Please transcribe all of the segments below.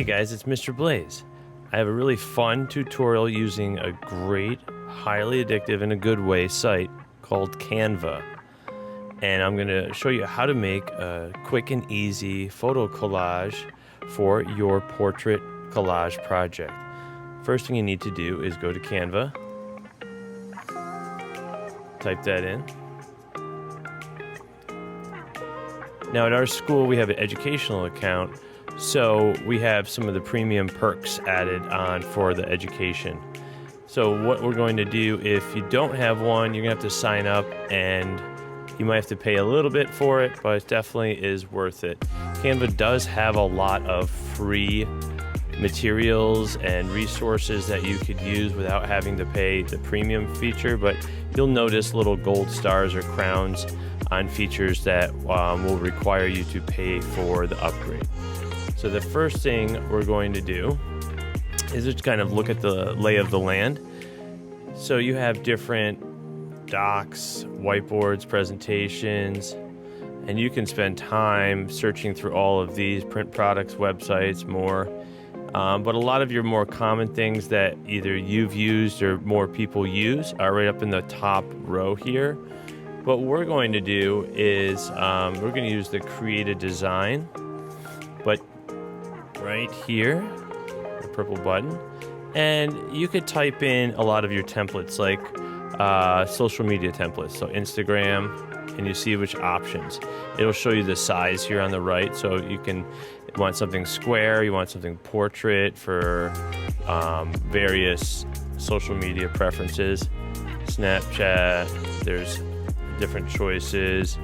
guys, it's Mr. Blais. I have a really fun tutorial using a great, highly addictive in a good way site called Canva. And I'm going to show you how to make a quick and easy photo collage for your portrait collage project. First thing you need to do is go to Canva, type that in. Now at our school we have an educational account, so we have some of the premium perks added on for the education. So what we're going to do, if you don't have one, you're going to have to sign up and you might have to pay a little bit for it, but it definitely is worth it. Canva does have a lot of free materials and resources that you could use without having to pay the premium feature, but you'll notice little gold stars or crowns on features that will require you to pay for the upgrade. So the first thing we're going to do is just kind of look at the lay of the land. So you have different docs, whiteboards, presentations, and you can spend time searching through all of these print products, websites, more. But a lot of your more common things that either you've used or more people use are right up in the top row here. What we're going to do is we're going to use the create a design, but right here, the purple button, and you could type in a lot of your templates like social media templates, so Instagram, and you see which options. It'll show you the size here on the right, so you want something square, you want something portrait for various social media preferences. Snapchat, there's different choices,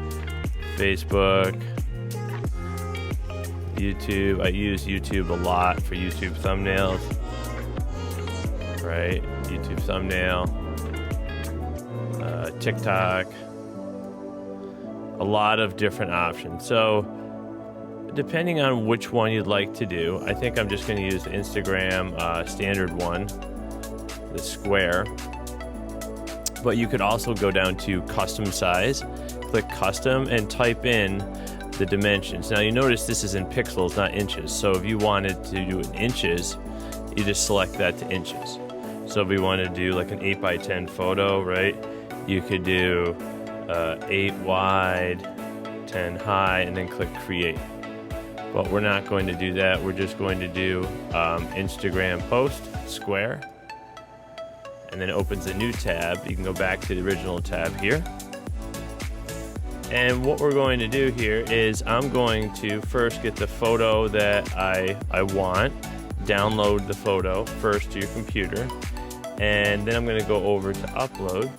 Facebook, YouTube. I use YouTube a lot for YouTube thumbnails, right? YouTube thumbnail, TikTok, a lot of different options. So depending on which one you'd like to do, I think I'm just going to use the Instagram standard one, the square. But you could also go down to custom size, click custom, and type in the dimensions. Now you notice this is in pixels, not inches. So if you wanted to do it in inches, you just select that to inches. So if we want to do like an 8x10 photo, right? You could do 8 wide, 10 high, and then click create. But we're not going to do that. We're just going to do Instagram post, square, and then it opens a new tab. You can go back to the original tab here. And what we're going to do here is I'm going to first get the photo that I want, download the photo first to your computer, and then I'm going to go over to upload.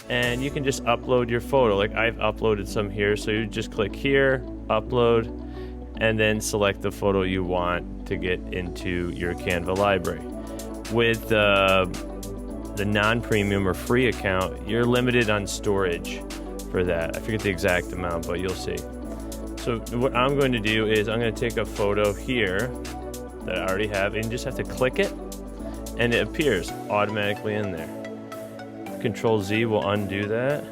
And you can just upload your photo. Like I've uploaded some here, so you just click here, upload, and then select the photo you want to get into your Canva library. With the non-premium or free account, you're limited on storage for that. I forget the exact amount, but you'll see. So what I'm going to do is I'm going to take a photo here that I already have, and you just have to click it, and it appears automatically in there. Control Z will undo that,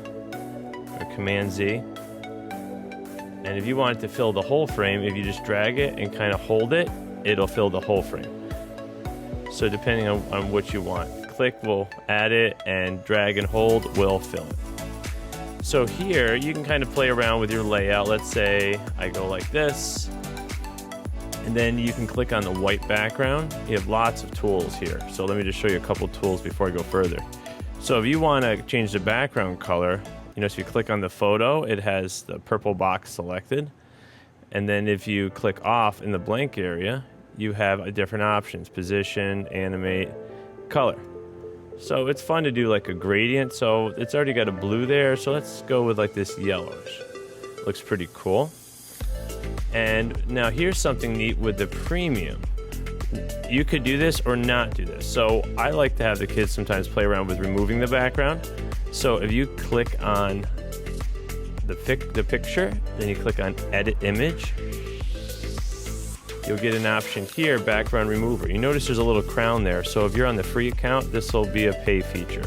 or Command Z. And if you want it to fill the whole frame, if you just drag it and kind of hold it, it'll fill the whole frame. So depending on what you want. Click will add it, and drag and hold will fill it. So here you can kind of play around with your layout. Let's say I go like this, and then you can click on the white background. You have lots of tools here. So let me just show you a couple tools before I go further. So if you want to change the background color, you know, so you click on the photo, it has the purple box selected. And then if you click off in the blank area, you have different options: position, animate, color. So it's fun to do like a gradient. So it's already got a blue there. So let's go with like this yellowish. Looks pretty cool. And now here's something neat with the premium. You could do this or not do this. So I like to have the kids sometimes play around with removing the background. So if you click on the picture, then you click on edit image, you'll get an option here, background remover. You notice there's a little crown there. So if you're on the free account, this will be a pay feature.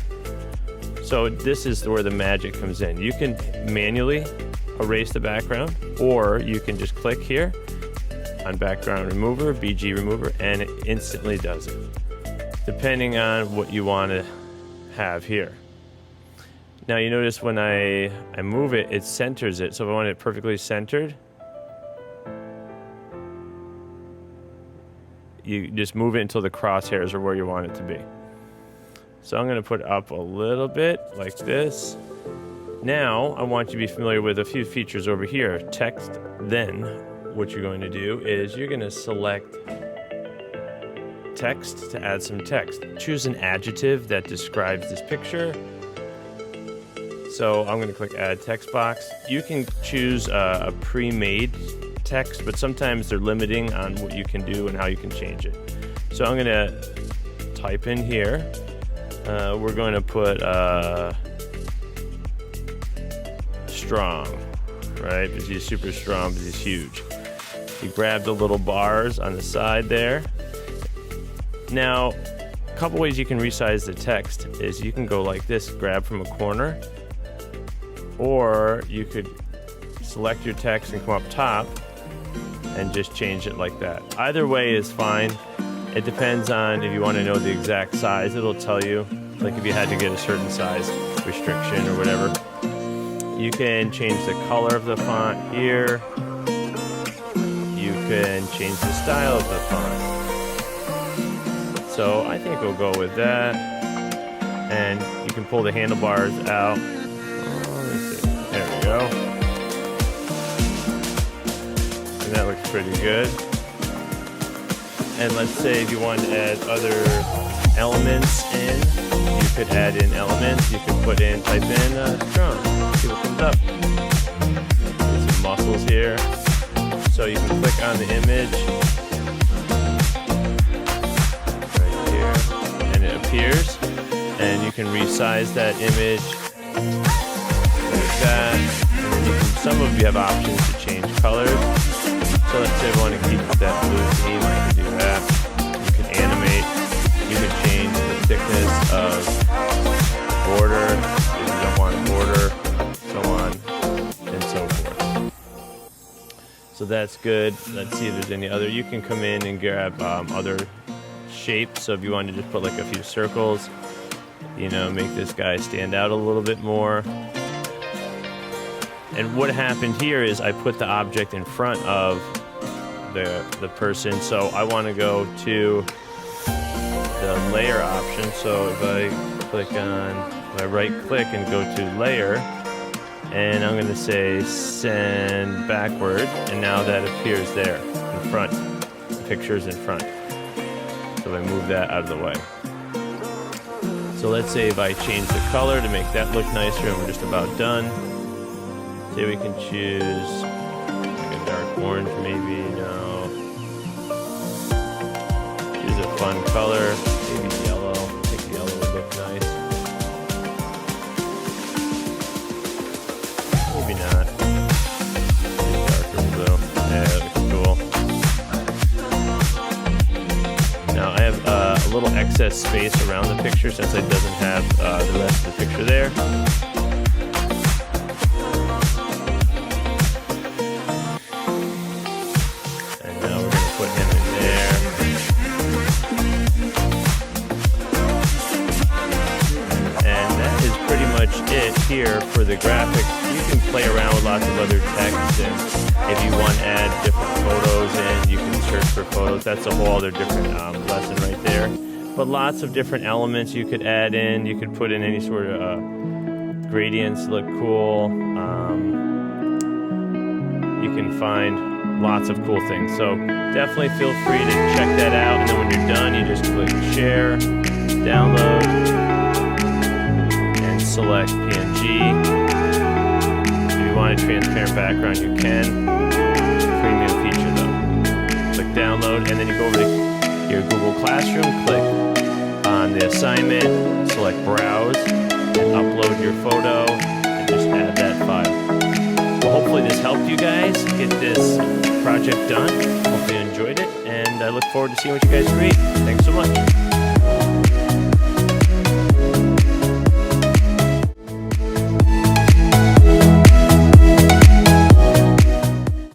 So this is where the magic comes in. You can manually erase the background, or you can just click here on background remover, BG remover, and it instantly does it, depending on what you want to have here. Now you notice when I move it, it centers it. So if I want it perfectly centered, you just move it until the crosshairs are where you want it to be. So I'm going to put it up a little bit like this. Now I want you to be familiar with a few features over here. Text. Then what you're going to do is you're going to select text to add some text. Choose an adjective that describes this picture. So I'm going to click add text box. You can choose a pre-made text, but sometimes they're limiting on what you can do and how you can change it. So I'm going to type in here. We're going to put strong, right? Because he's super strong, because he's huge. You grab the little bars on the side there. Now, a couple ways you can resize the text is you can go like this, grab from a corner, or you could select your text and come up top and just change it like that. Either way is fine. It depends on if you want to know the exact size. It'll tell you, like if you had to get a certain size restriction or whatever. You can change the color of the font here. You can change the style of the font. So I think we'll go with that. And you can pull the handlebars out. Let's see. There we go. And that looks pretty good. And let's say if you want to add other elements in, you could add in elements. You could put in, type in strong. See what comes up. There's some muscles here. So you can click on the image right here, and it appears. And you can resize that image like that. And then you can, some of you have options to change colors. So let's say I want to keep that blue theme, I can do that. You can animate. You can change the thickness of border if you don't want a border, so on and so forth. So that's good. Let's see if there's any other. You can come in and grab other shapes. So if you want to just put like a few circles, you know, make this guy stand out a little bit more. And what happened here is I put the object in front of the person. So I want to go to the layer option. So if I click on, if I right click and go to layer, and I'm going to say send backward, and now that appears there in front. The picture is in front. So I move that out of the way. So let's say if I change the color to make that look nicer, and we're just about done. Say we can choose like a dark orange maybe, no. Choose a fun color, maybe yellow. I think yellow would look nice. Maybe not. Maybe darker blue. Yeah, that looks cool. Now I have a little excess space around the picture since it doesn't have the rest of the picture there. It here for the graphics. You can play around with lots of other text, and if you want to add different photos in, you can search for photos. That's a whole other different lesson right there. But lots of different elements you could add in. You could put in any sort of gradients look cool. You can find lots of cool things. So definitely feel free to check that out. And then when you're done, you just click share, download, select PNG. If you want a transparent background, you can. Premium feature though. Click download, and then you go over to your Google Classroom, click on the assignment, select browse, and upload your photo, and just add that file. Well, hopefully this helped you guys get this project done. Hopefully you enjoyed it, and I look forward to seeing what you guys create. Thanks so much.